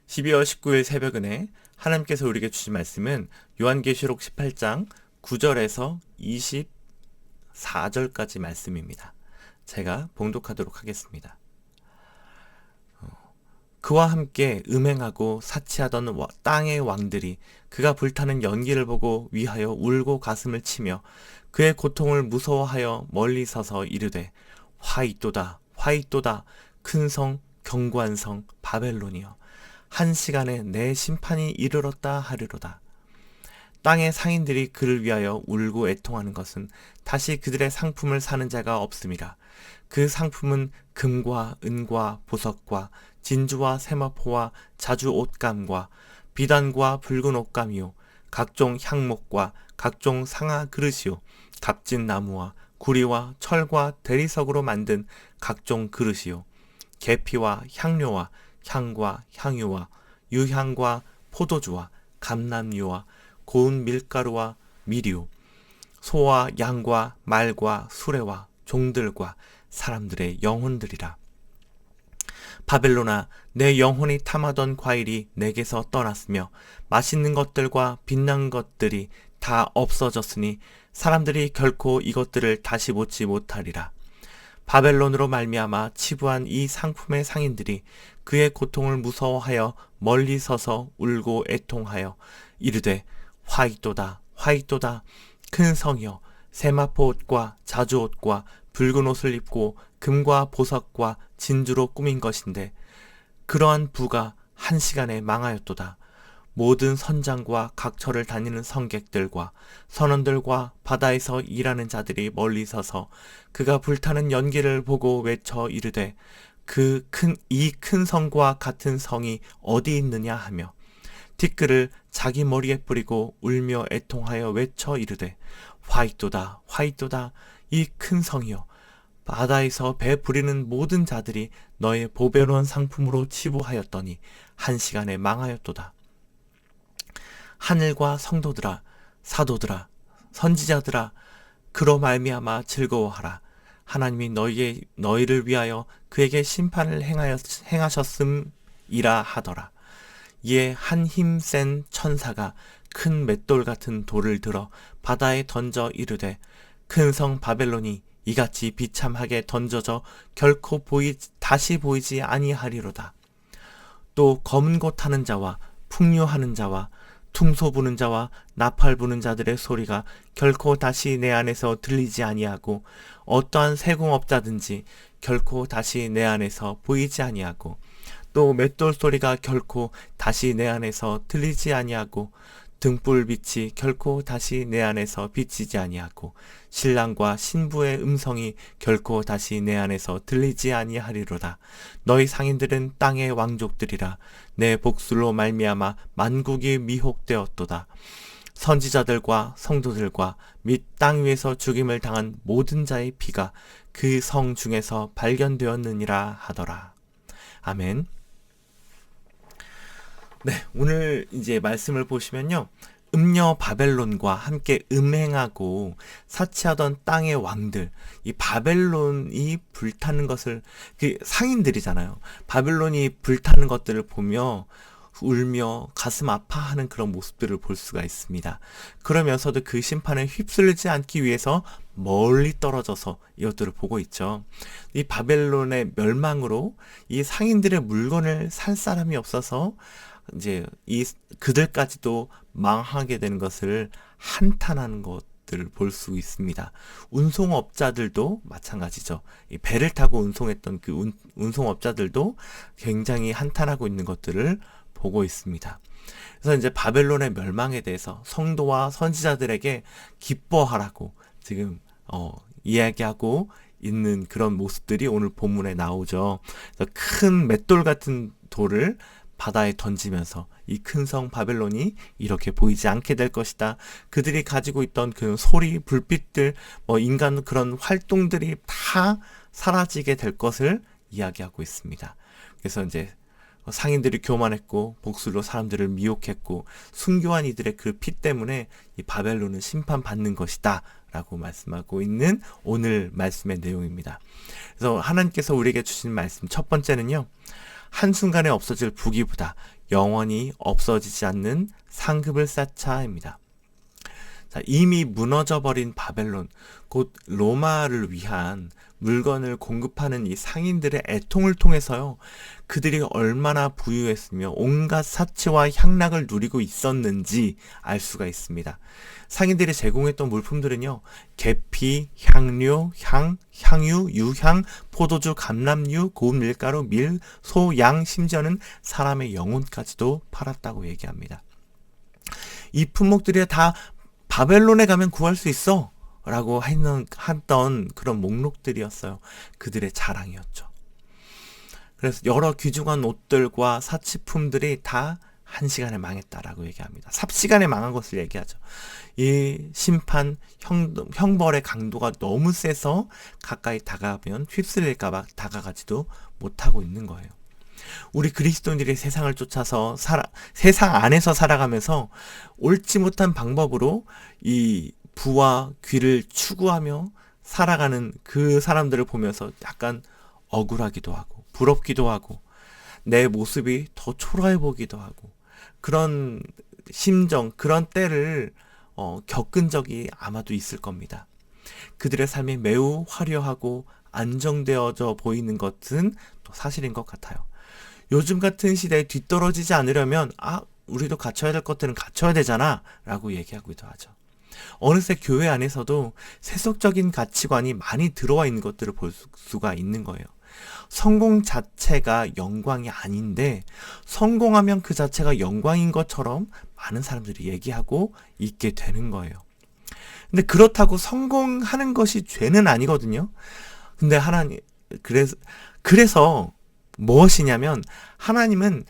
12월 19일 새벽은혜 하나님께서 우리에게 주신 말씀은 요한계시록 18장 9절에서 24절까지 말씀입니다. 제가 봉독하도록 하겠습니다. 그와 함께 음행하고 사치하던 땅의 왕들이 그가 불타는 연기를 보고 위하여 울고 가슴을 치며 그의 고통을 무서워하여 멀리 서서 이르되 화이또다 화이또다 큰 성 견고한 성 바벨론이여 한 시간에 내 심판이 이르렀다 하리로다. 땅의 상인들이 그를 위하여 울고 애통하는 것은 다시 그들의 상품을 사는 자가 없음이라. 그 상품은 금과 은과 보석과 진주와 세마포와 자주 옷감과 비단과 붉은 옷감이요 각종 향목과 각종 상아 그릇이요 값진 나무와 구리와 철과 대리석으로 만든 각종 그릇이요 계피와 향료와 향과 향유와 유향과 포도주와 감람유와 고운 밀가루와 미리오 소와 양과 말과 수레와 종들과 사람들의 영혼들이라. 바벨론아, 내 영혼이 탐하던 과일이 내게서 떠났으며 맛있는 것들과 빛난 것들이 다 없어졌으니 사람들이 결코 이것들을 다시 보지 못하리라. 바벨론으로 말미암아 치부한 이 상품의 상인들이 그의 고통을 무서워하여 멀리 서서 울고 애통하여 이르되 화이또다 화이또다 큰 성이여 세마포 옷과 자주 옷과 붉은 옷을 입고 금과 보석과 진주로 꾸민 것인데 그러한 부가 한 시간에 망하였도다. 모든 선장과 각처를 다니는 성객들과 선원들과 바다에서 일하는 자들이 멀리 서서 그가 불타는 연기를 보고 외쳐 이르되 이 큰 성과 같은 성이 어디 있느냐 하며 티끌을 자기 머리에 뿌리고 울며 애통하여 외쳐 이르되 화이또다 화이또다 이 큰 성이여 바다에서 배 부리는 모든 자들이 너의 보배로운 상품으로 치부하였더니 한 시간에 망하였도다. 하늘과 성도들아 사도들아 선지자들아 그로 말미암아 즐거워하라. 하나님이 너희를 위하여 그에게 심판을 행하셨음이라 하더라. 이에 한 힘 센 천사가 큰 맷돌 같은 돌을 들어 바다에 던져 이르되 큰 성 바벨론이 이같이 비참하게 던져져 결코 다시 보이지 아니하리로다. 또 검은 곳 타는 자와 풍류하는 자와 퉁소 부는 자와 나팔 부는 자들의 소리가 결코 다시 내 안에서 들리지 아니하고 어떠한 세공업자든지 결코 다시 내 안에서 보이지 아니하고 또 맷돌 소리가 결코 다시 내 안에서 들리지 아니하고 등불빛이 결코 다시 내 안에서 비치지 아니하고 신랑과 신부의 음성이 결코 다시 내 안에서 들리지 아니하리로다. 너희 상인들은 땅의 왕족들이라. 내 복술로 말미암아 만국이 미혹되었도다. 선지자들과 성도들과 및 땅 위에서 죽임을 당한 모든 자의 피가 그 성 중에서 발견되었느니라 하더라. 아멘. 네, 오늘 이제 말씀을 보시면요. 음녀 바벨론과 함께 음행하고 사치하던 땅의 왕들, 이 바벨론이 불타는 것을, 그 상인들이잖아요. 바벨론이 불타는 것들을 보며 울며 가슴 아파하는 그런 모습들을 볼 수가 있습니다. 그러면서도 그 심판에 휩쓸리지 않기 위해서 멀리 떨어져서 이것들을 보고 있죠. 이 바벨론의 멸망으로 이 상인들의 물건을 살 사람이 없어서 이제 그들까지도 망하게 되는 것을 한탄하는 것들을 볼 수 있습니다. 운송업자들도 마찬가지죠. 이 배를 타고 운송했던 그 운송업자들도 굉장히 한탄하고 있는 것들을 보고 있습니다. 그래서 이제 바벨론의 멸망에 대해서 성도와 선지자들에게 기뻐하라고 지금 이야기하고 있는 그런 모습들이 오늘 본문에 나오죠. 그래서 큰 맷돌 같은 돌을 바다에 던지면서 이 큰 성 바벨론이 이렇게 보이지 않게 될 것이다. 그들이 가지고 있던 그 소리, 불빛들, 인간 그런 활동들이 다 사라지게 될 것을 이야기하고 있습니다. 그래서 이제 상인들이 교만했고 복술로 사람들을 미혹했고 순교한 이들의 그 피 때문에 이 바벨론은 심판받는 것이다 라고 말씀하고 있는 오늘 말씀의 내용입니다. 그래서 하나님께서 우리에게 주신 말씀 첫 번째는요. 한순간에 없어질 부귀부다, 영원히 없어지지 않는 상급을 쌓자입니다. 자, 이미 무너져버린 바벨론, 곧 로마를 위한 물건을 공급하는 이 상인들의 애통을 통해서요, 그들이 얼마나 부유했으며 온갖 사치와 향락을 누리고 있었는지 알 수가 있습니다. 상인들이 제공했던 물품들은요, 계피, 향료, 향유, 유향, 포도주, 감람류, 고운 밀가루, 밀, 소, 양, 심지어는 사람의 영혼까지도 팔았다고 얘기합니다. 이 품목들이 다 바벨론에 가면 구할 수 있어 라고 했던 그런 목록들이었어요. 그들의 자랑이었죠. 그래서 여러 귀중한 옷들과 사치품들이 다 한 시간에 망했다라고 얘기합니다. 삽시간에 망한 것을 얘기하죠. 이 심판, 형벌의 강도가 너무 세서 가까이 다가가면 휩쓸릴까봐 다가가지도 못하고 있는 거예요. 우리 그리스도인들이 세상을 쫓아서 세상 안에서 살아가면서 옳지 못한 방법으로 이 부와 귀를 추구하며 살아가는 그 사람들을 보면서 약간 억울하기도 하고 부럽기도 하고 내 모습이 더 초라해 보기도 하고 그런 심정, 그런 때를 겪은 적이 아마도 있을 겁니다. 그들의 삶이 매우 화려하고 안정되어져 보이는 것은 또 사실인 것 같아요. 요즘 같은 시대에 뒤떨어지지 않으려면 우리도 갖춰야 될 것들은 갖춰야 되잖아 라고 얘기하기도 하죠. 어느새 교회 안에서도 세속적인 가치관이 많이 들어와 있는 것들을 볼 수가 있는 거예요. 성공 자체가 영광이 아닌데 성공하면 그 자체가 영광인 것처럼 많은 사람들이 얘기하고 있게 되는 거예요. 근데 그렇다고 성공하는 것이 죄는 아니거든요. 근데 그래서 무엇이냐면 하나님은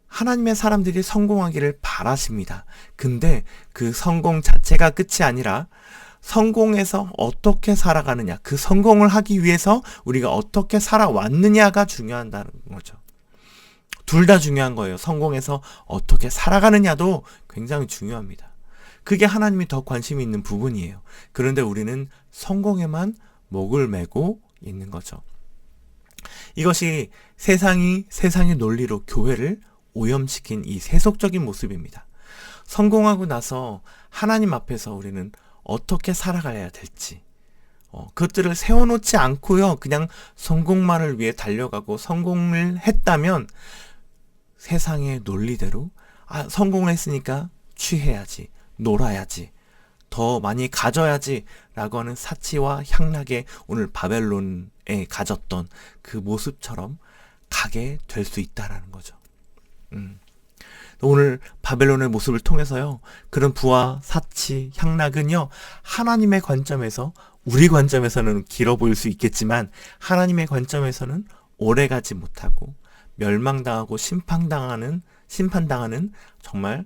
하나님의 사람들이 성공하기를 바라십니다. 근데 그 성공 자체가 끝이 아니라 성공해서 어떻게 살아가느냐, 그 성공을 하기 위해서 우리가 어떻게 살아왔느냐가 중요하다는 거죠. 둘 다 중요한 거예요. 성공해서 어떻게 살아가느냐도 굉장히 중요합니다. 그게 하나님이 더 관심이 있는 부분이에요. 그런데 우리는 성공에만 목을 메고 있는 거죠. 이것이 세상의 논리로 교회를 오염시킨 이 세속적인 모습입니다. 성공하고 나서 하나님 앞에서 우리는 어떻게 살아가야 될지 그것들을 세워놓지 않고요. 그냥 성공만을 위해 달려가고 성공을 했다면 세상의 논리대로 성공을 했으니까 취해야지, 놀아야지, 더 많이 가져야지 라고 하는 사치와 향락에 오늘 바벨론에 가졌던 그 모습처럼 가게 될 수 있다라는 거죠. 오늘 바벨론의 모습을 통해서요, 그런 부와 사치, 향락은요, 하나님의 관점에서, 우리 관점에서는 길어 보일 수 있겠지만 하나님의 관점에서는 오래가지 못하고 멸망당하고 심판당하는 정말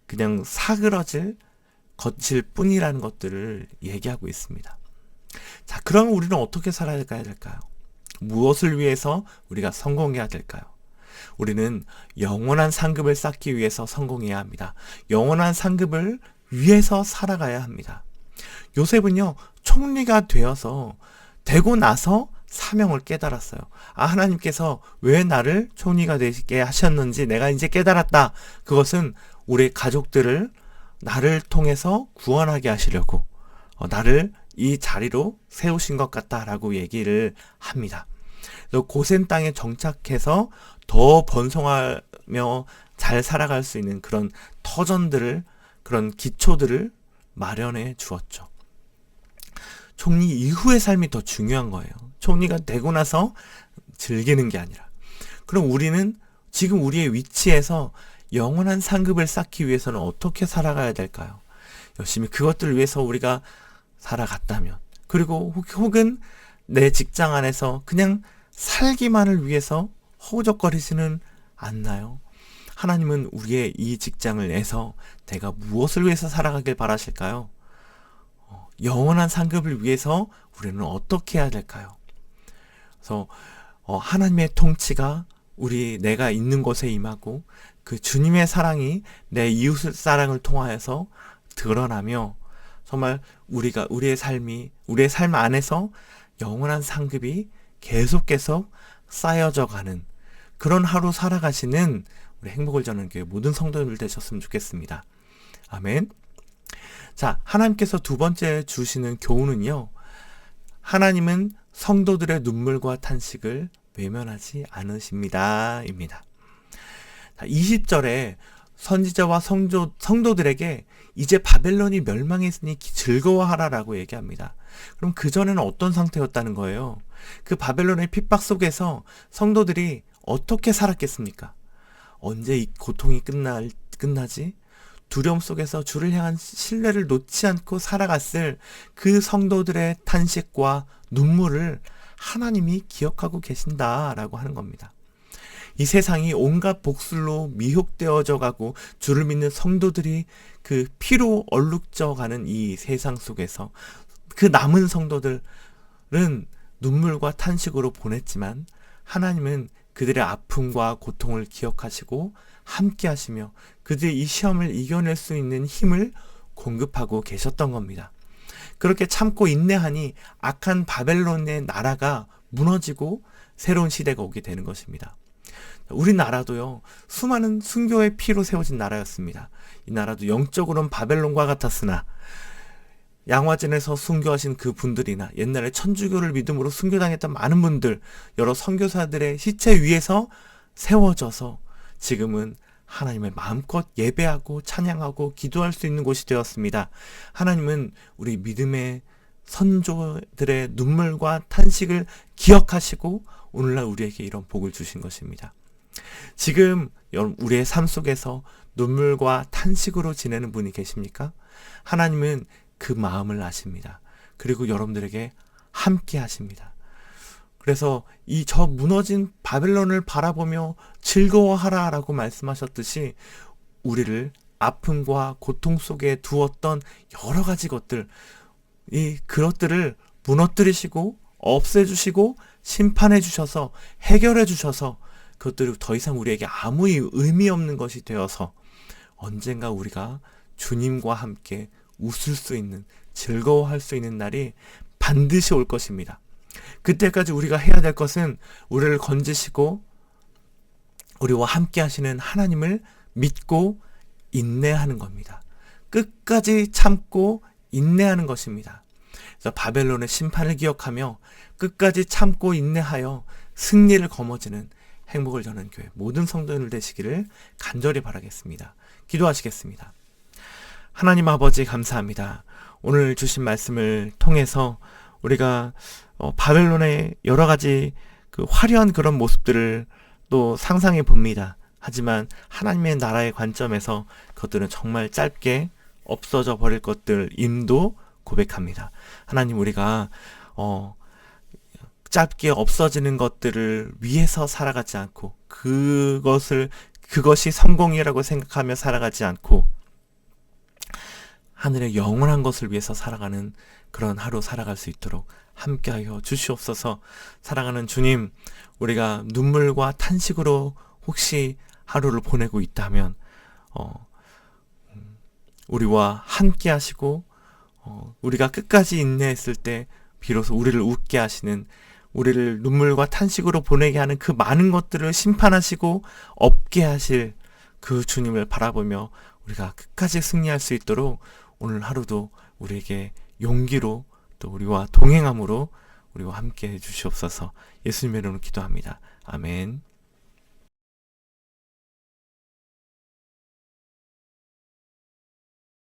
그냥 사그러질 것일 뿐이라는 것들을 얘기하고 있습니다. 자, 그럼 우리는 어떻게 살아야 될까요? 무엇을 위해서 우리가 성공해야 될까요? 우리는 영원한 상급을 쌓기 위해서 성공해야 합니다. 영원한 상급을 위해서 살아가야 합니다. 요셉은요, 총리가 되고 나서 사명을 깨달았어요. 하나님께서 왜 나를 총리가 되게 하셨는지 내가 이제 깨달았다. 그것은 우리 가족들을 나를 통해서 구원하게 하시려고 나를 이 자리로 세우신 것 같다라고 얘기를 합니다. 고센 땅에 정착해서 더 번성하며 잘 살아갈 수 있는 그런 터전들을, 그런 기초들을 마련해 주었죠. 총리 이후의 삶이 더 중요한 거예요. 총리가 되고 나서 즐기는 게 아니라. 그럼 우리는 지금 우리의 위치에서 영원한 상급을 쌓기 위해서는 어떻게 살아가야 될까요? 열심히 그것들을 위해서 우리가 살아갔다면, 그리고 혹은 내 직장 안에서 그냥 살기만을 위해서 허우적거리지는 않나요? 하나님은 우리의 이 직장을 내서 내가 무엇을 위해서 살아가길 바라실까요? 영원한 상급을 위해서 우리는 어떻게 해야 될까요? 그래서 하나님의 통치가 내가 있는 곳에 임하고 그 주님의 사랑이 내 이웃 사랑을 통하여서 드러나며 정말 우리의 삶 안에서 영원한 상급이 계속 쌓여져 가는 그런 하루 살아가시는 우리 행복을 전하는 교회 모든 성도들 되셨으면 좋겠습니다. 아멘. 자, 하나님께서 두 번째 주시는 교훈은요, 하나님은 성도들의 눈물과 탄식을 외면하지 않으십니다. 입니다. 20절에 선지자와 성도들에게 이제 바벨론이 멸망했으니 즐거워하라라고 얘기합니다. 그럼 그전에는 어떤 상태였다는 거예요? 그 바벨론의 핍박 속에서 성도들이 어떻게 살았겠습니까? 언제 이 고통이 끝나지? 두려움 속에서 주를 향한 신뢰를 놓지 않고 살아갔을 그 성도들의 탄식과 눈물을 하나님이 기억하고 계신다라고 하는 겁니다. 이 세상이 온갖 복술로 미혹되어져 가고 주를 믿는 성도들이 그 피로 얼룩져 가는 이 세상 속에서 그 남은 성도들은 눈물과 탄식으로 보냈지만 하나님은 그들의 아픔과 고통을 기억하시고 함께 하시며 그들이 이 시험을 이겨낼 수 있는 힘을 공급하고 계셨던 겁니다. 그렇게 참고 인내하니 악한 바벨론의 나라가 무너지고 새로운 시대가 오게 되는 것입니다. 우리나라도요, 수많은 순교의 피로 세워진 나라였습니다. 이 나라도 영적으로는 바벨론과 같았으나 양화진에서 순교하신 그 분들이나 옛날에 천주교를 믿음으로 순교당했던 많은 분들, 여러 선교사들의 시체 위에서 세워져서 지금은 하나님을 마음껏 예배하고 찬양하고 기도할 수 있는 곳이 되었습니다. 하나님은 우리 믿음의 선조들의 눈물과 탄식을 기억하시고 오늘날 우리에게 이런 복을 주신 것입니다. 지금 우리의 삶 속에서 눈물과 탄식으로 지내는 분이 계십니까? 하나님은 그 마음을 아십니다. 그리고 여러분들에게 함께 하십니다. 그래서 이 저 무너진 바벨론을 바라보며 즐거워하라 라고 말씀하셨듯이 우리를 아픔과 고통 속에 두었던 여러 가지 것들, 그것들을 무너뜨리시고 없애주시고 심판해 주셔서 해결해 주셔서 그것들이 더 이상 우리에게 아무 의미 없는 것이 되어서 언젠가 우리가 주님과 함께 웃을 수 있는, 즐거워할 수 있는 날이 반드시 올 것입니다. 그때까지 우리가 해야 될 것은 우리를 건지시고 우리와 함께 하시는 하나님을 믿고 인내하는 겁니다. 끝까지 참고 인내하는 것입니다. 그래서 바벨론의 심판을 기억하며 끝까지 참고 인내하여 승리를 거머쥐는 행복을 전하는 교회 모든 성도들 되시기를 간절히 바라겠습니다. 기도하시겠습니다. 하나님 아버지 감사합니다. 오늘 주신 말씀을 통해서 우리가 바벨론의 여러 가지 그 화려한 그런 모습들을 또 상상해 봅니다. 하지만 하나님의 나라의 관점에서 그것들은 정말 짧게 없어져 버릴 것들임도 고백합니다. 하나님, 우리가 짧게 없어지는 것들을 위해서 살아가지 않고 그것이 성공이라고 생각하며 살아가지 않고 하늘의 영원한 것을 위해서 살아가는 그런 하루 살아갈 수 있도록 함께하여 주시옵소서. 사랑하는 주님, 우리가 눈물과 탄식으로 혹시 하루를 보내고 있다면 우리와 함께 하시고 우리가 끝까지 인내했을 때 비로소 우리를 웃게 하시는, 우리를 눈물과 탄식으로 보내게 하는 그 많은 것들을 심판하시고 없게 하실 그 주님을 바라보며 우리가 끝까지 승리할 수 있도록 오늘 하루도 우리에게 용기로 또 우리와 동행함으로 우리와 함께 해주시옵소서. 예수님의 이름으로 기도합니다. 아멘.